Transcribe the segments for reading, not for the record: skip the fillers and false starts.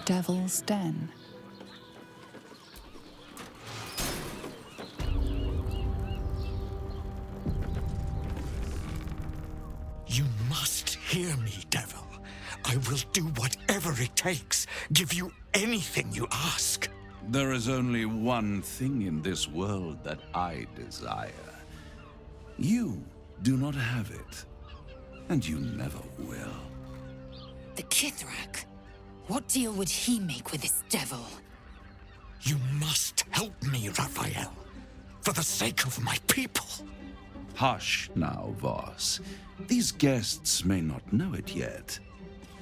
Devil's Den. You must hear me, Devil. I will do whatever it takes, give you anything you ask. There is only one thing in this world that I desire. You do not have it, and you never will. The Kith'rak? What deal would he make with this devil? You must help me, Raphael, for the sake of my people. Hush now, Voss. These guests may not know it yet,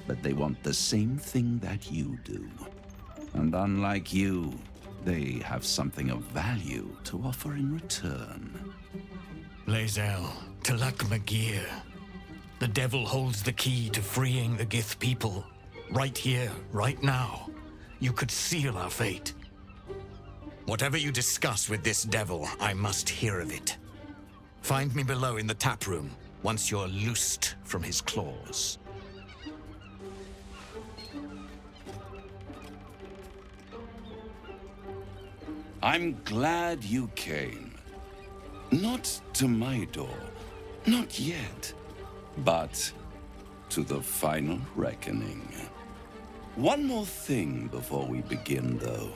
but they want the same thing that you do. And unlike you, they have something of value to offer in return. Lae'zel, Kith'rak Voss. The devil holds the key to freeing the Gith people. Right here, right now. You could seal our fate. Whatever you discuss with this devil, I must hear of it. Find me below in the tap room, once you're loosed from his claws. I'm glad you came. Not to my door, not yet, but to the final reckoning. One more thing before we begin, though.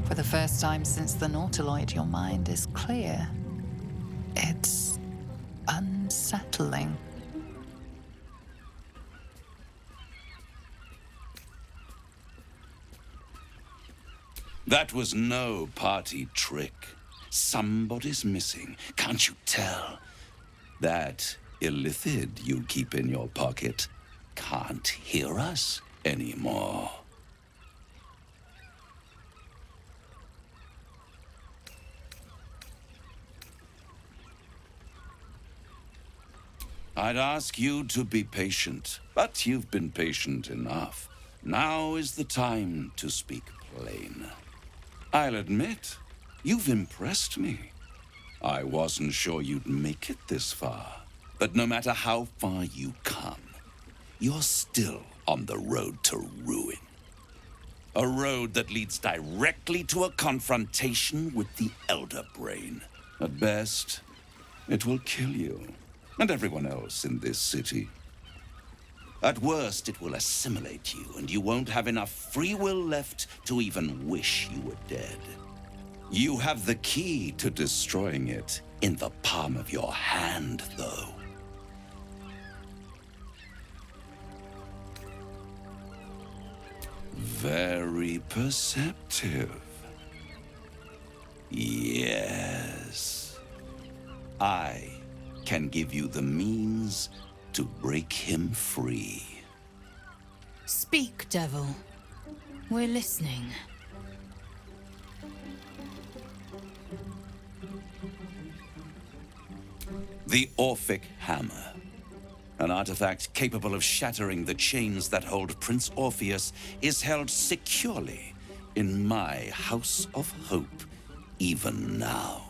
For the first time since the Nautiloid, your mind is clear. It's unsettling. That was no party trick. Somebody's missing, can't you tell? That illithid you keep in your pocket can't hear us anymore. I'd ask you to be patient, but you've been patient enough. Now is the time to speak plain. I'll admit, you've impressed me. I wasn't sure you'd make it this far, but no matter how far you come, you're still on the road to ruin. A road that leads directly to a confrontation with the Elder Brain. At best, it will kill you and everyone else in this city. At worst, it will assimilate you, and you won't have enough free will left to even wish you were dead. You have the key to destroying it in the palm of your hand, though. Very perceptive. Yes. I can give you the means to break him free. Speak, devil. We're listening. The Orphic Hammer. An artifact capable of shattering the chains that hold Prince Orpheus is held securely in my House of Hope, even now.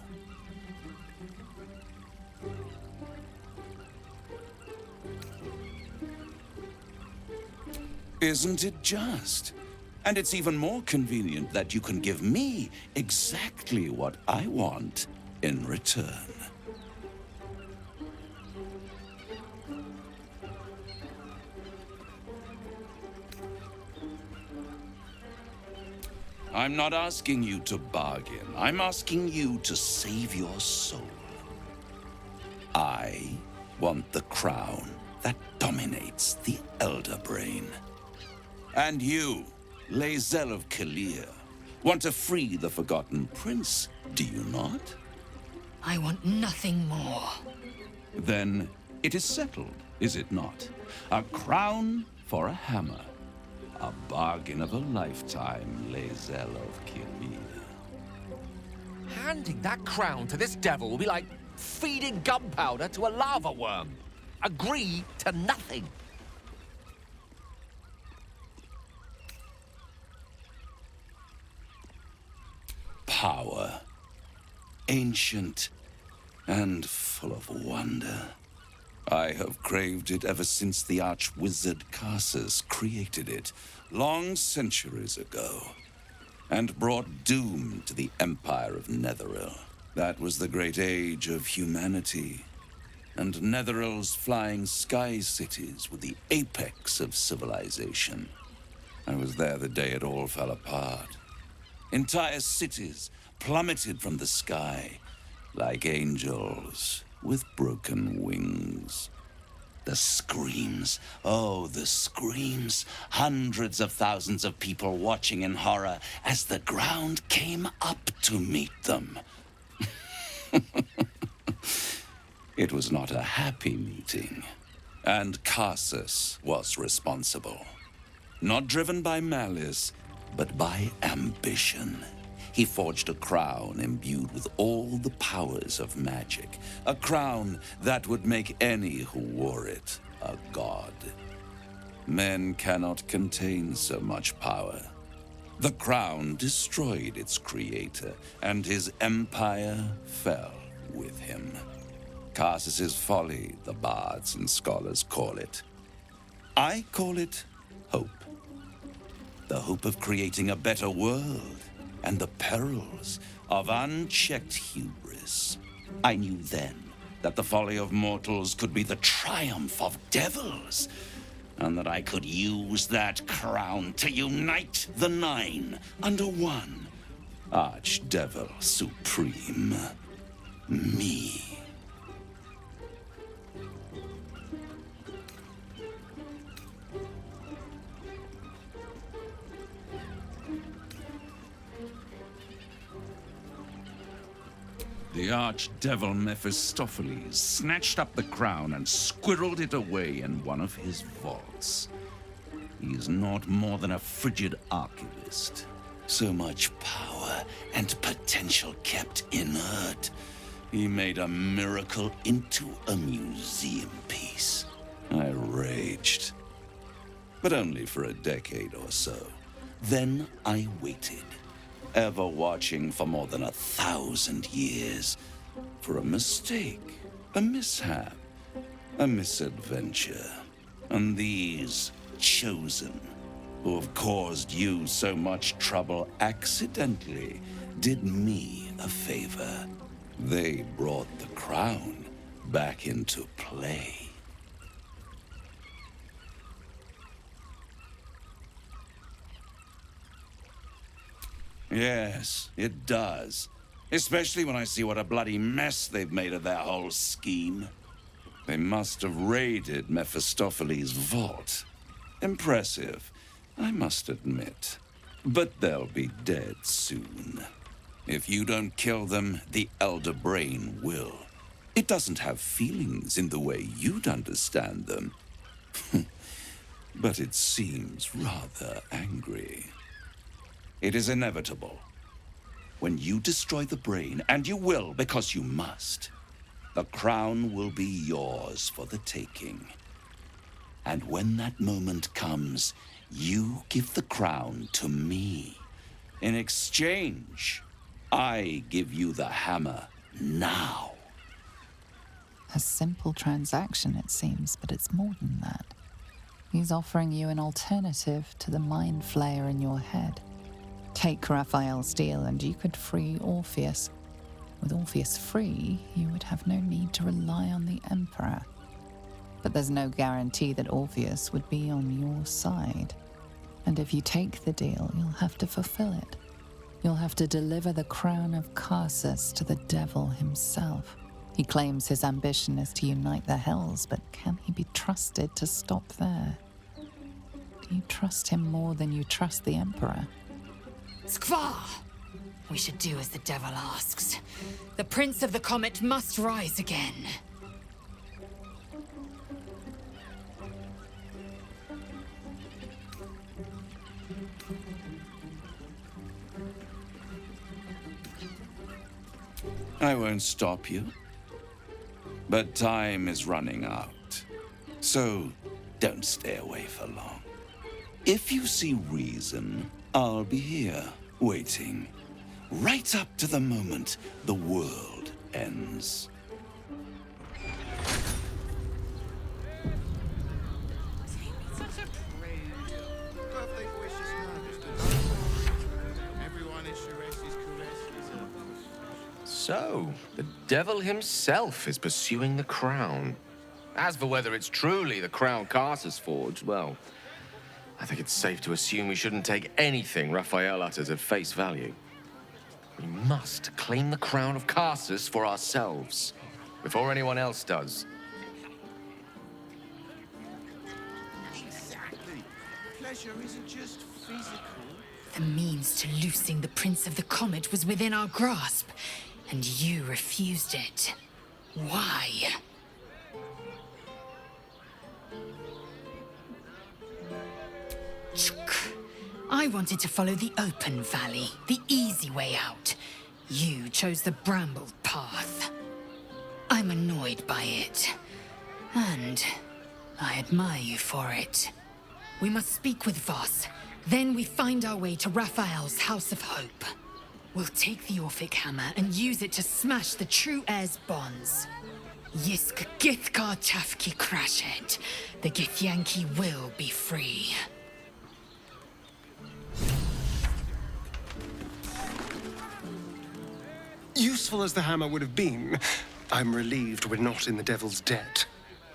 Isn't it just? And it's even more convenient that you can give me exactly what I want in return. I'm not asking you to bargain. I'm asking you to save your soul. I want the crown that dominates the Elder Brain. And you, Lae'zel of Kith'rak, want to free the Forgotten Prince, do you not? I want nothing more. Then it is settled, is it not? A crown for a hammer. A bargain of a lifetime, Lae'zel of Kith'rak. Handing that crown to this devil will be like feeding gunpowder to a lava worm. Agree to nothing. power. Ancient and full of wonder. I have craved it ever since the arch-wizard Karsus created it, long centuries ago, and brought doom to the Empire of Netheril. That was the great age of humanity, and Netheril's flying sky cities were the apex of civilization. I was there the day it all fell apart. Entire cities plummeted from the sky like angels with broken wings. The screams, oh, the screams. Hundreds of thousands of people watching in horror as the ground came up to meet them. It was not a happy meeting, and Karsus was responsible. Not driven by malice, but by ambition. He forged a crown imbued with all the powers of magic. A crown that would make any who wore it a god. Men cannot contain so much power. The crown destroyed its creator, and his empire fell with him. Karsus's folly, the bards and scholars call it. I call it hope. The hope of creating a better world, and the perils of unchecked hubris. I knew then that the folly of mortals could be the triumph of devils, and that I could use that crown to unite the Nine under one Archdevil Supreme. Me. The archdevil Mephistopheles snatched up the crown and squirreled it away in one of his vaults. He is not more than a frigid archivist. So much power and potential kept inert. He made a miracle into a museum piece. I raged. But only for a decade or so. Then I waited. Ever watching for more than 1,000 years for a mistake, a mishap, a misadventure. And these chosen, who have caused you so much trouble accidentally, did me a favor. They brought the crown back into play. Yes, it does. Especially when I see what a bloody mess they've made of their whole scheme. They must have raided Mephistopheles' vault. Impressive, I must admit. But they'll be dead soon. If you don't kill them, the Elder Brain will. It doesn't have feelings in the way you'd understand them. But it seems rather angry. It is inevitable. When you destroy the brain, and you will because you must, the crown will be yours for the taking. And when that moment comes, you give the crown to me. In exchange, I give you the hammer now. A simple transaction, it seems, but it's more than that. He's offering you an alternative to the mind flayer in your head. Take Raphael's deal and you could free Orpheus. With Orpheus free, you would have no need to rely on the Emperor. But there's no guarantee that Orpheus would be on your side. And if you take the deal, you'll have to fulfill it. You'll have to deliver the crown of Karsus to the devil himself. He claims his ambition is to unite the Hells, but can he be trusted to stop there? Do you trust him more than you trust the Emperor? Skvar! We should do as the devil asks. The Prince of the Comet must rise again. I won't stop you. But time is running out. So don't stay away for long. If you see reason, I'll be here, waiting. right up to the moment the world ends. Such a prude. Birthday wishes, Mr. Everyone is Sures's caresses. So, the devil himself is pursuing the crown. As for whether it's truly the crown Carsus forged, well, I think it's safe to assume we shouldn't take anything Raphael utters at face value. We must claim the crown of Carsus for ourselves, before anyone else does. Exactly. Pleasure isn't just physical. The means to loosing the Prince of the Comet was within our grasp, and you refused it. Why? I wanted to follow the open valley, the easy way out. You chose the brambled path. I'm annoyed by it, and I admire you for it. We must speak with Voss, then we find our way to Raphael's House of Hope. We'll take the Orphic Hammer and use it to smash the true heir's bonds. Yisk Gith'rak Tafki Crashet. The Githyanki will be free. Useful as the hammer would have been, I'm relieved we're not in the devil's debt.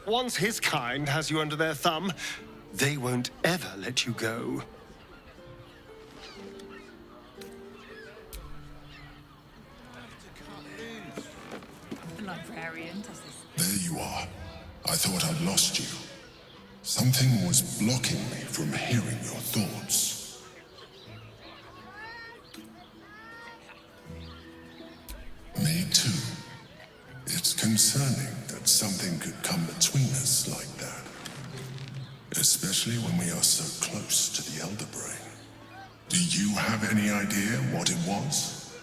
Once his kind has you under their thumb, they won't ever let you go. The librarian does this. There you are. I thought I'd lost you. Something was blocking me from hearing your thoughts. Me too. It's concerning that something could come between us like that. Especially when we are so close to the Elder Brain. Do you have any idea what it was?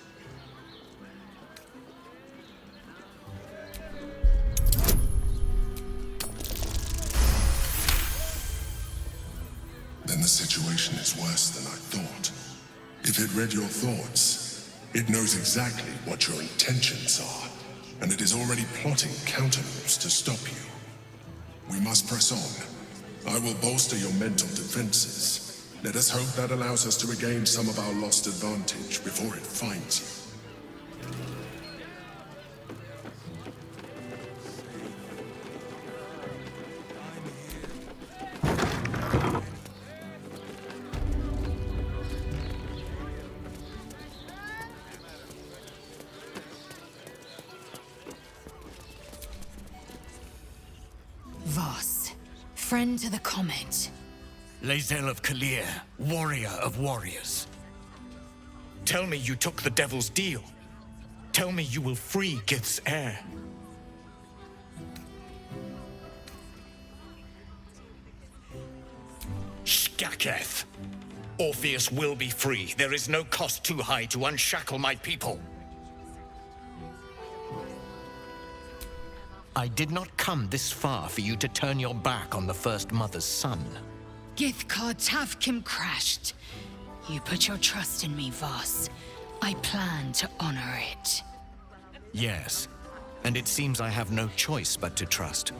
Then the situation is worse than I thought. If it read your thoughts, it knows exactly what your intentions are, and it is already plotting countermoves to stop you. We must press on. I will bolster your mental defenses. Let us hope that allows us to regain some of our lost advantage before it finds you. Voss, friend to the Comet. Lae'zel of Kalir, warrior of warriors. Tell me you took the Devil's deal. Tell me you will free Gith's heir. Shkaketh. Orpheus will be free. There is no cost too high to unshackle my people. I did not come this far for you to turn your back on the First Mother's son. Gith'rak Tafkim crashed. You put your trust in me, Voss. I plan to honor it. Yes, and it seems I have no choice but to trust.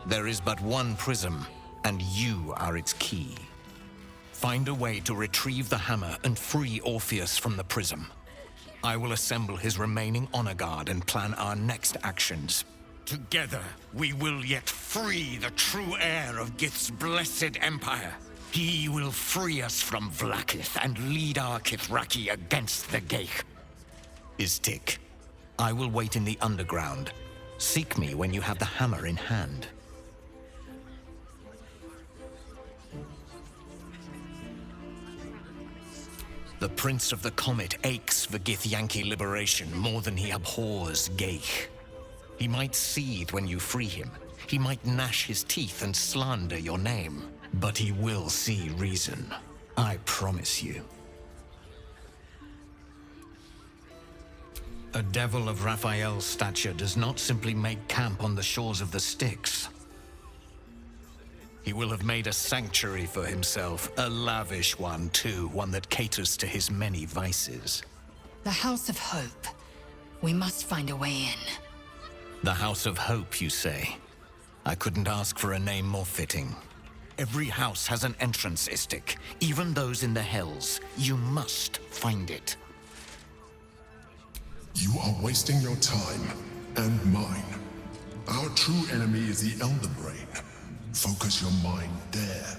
There is but one prism, and you are its key. Find a way to retrieve the hammer and free Orpheus from the prism. I will assemble his remaining honor guard and plan our next actions. Together, we will yet free the true heir of Gith's blessed empire. He will free us from Vlaakith and lead our Kithraki against the Gale. Istik, I will wait in the underground. Seek me when you have the hammer in hand. The Prince of the Comet aches for Githyanki liberation more than he abhors Gale. He might seethe when you free him. He might gnash his teeth and slander your name. But he will see reason. I promise you. A devil of Raphael's stature does not simply make camp on the shores of the Styx. He will have made a sanctuary for himself, a lavish one too, one that caters to his many vices. The House of Hope. We must find a way in. The House of Hope, you say? I couldn't ask for a name more fitting. Every house has an entrance, Istik, even those in the Hells. You must find it. You are wasting your time, and mine. Our true enemy is the Elder Brain. Focus your mind there.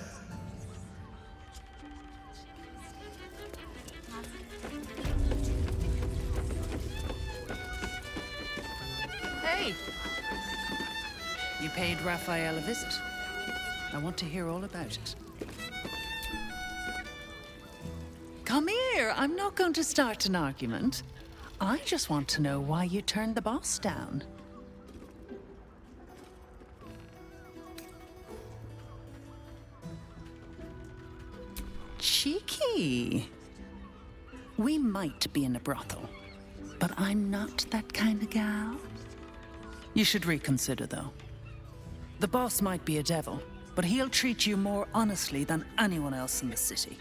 Hey! You paid Raphael a visit. I want to hear all about it. Come here. I'm not going to start an argument. I just want to know why you turned the boss down. Cheeky. We might be in a brothel, but I'm not that kind of gal. You should reconsider, though. The boss might be a devil, but he'll treat you more honestly than anyone else in the city.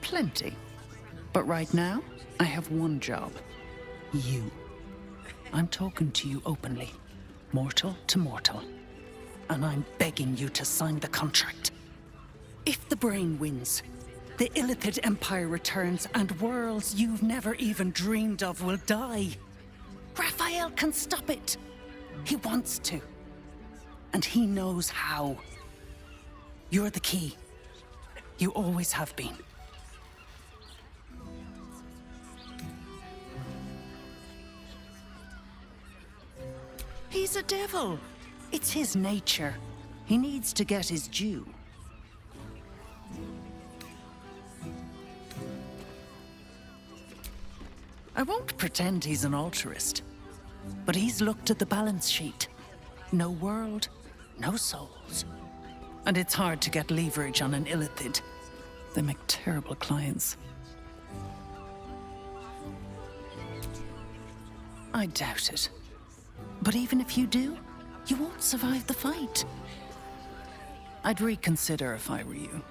Plenty. But right now, I have one job. You. I'm talking to you openly, mortal to mortal. And I'm begging you to sign the contract. If the brain wins, the Illithid Empire returns and worlds you've never even dreamed of will die. Raphael can stop it. He wants to. And he knows how. You're the key. You always have been. He's a devil. It's his nature. He needs to get his due. I won't pretend he's an altruist, but he's looked at the balance sheet. No world, no souls. And it's hard to get leverage on an Illithid. They make terrible clients. I doubt it. But even if you do, you won't survive the fight. I'd reconsider if I were you.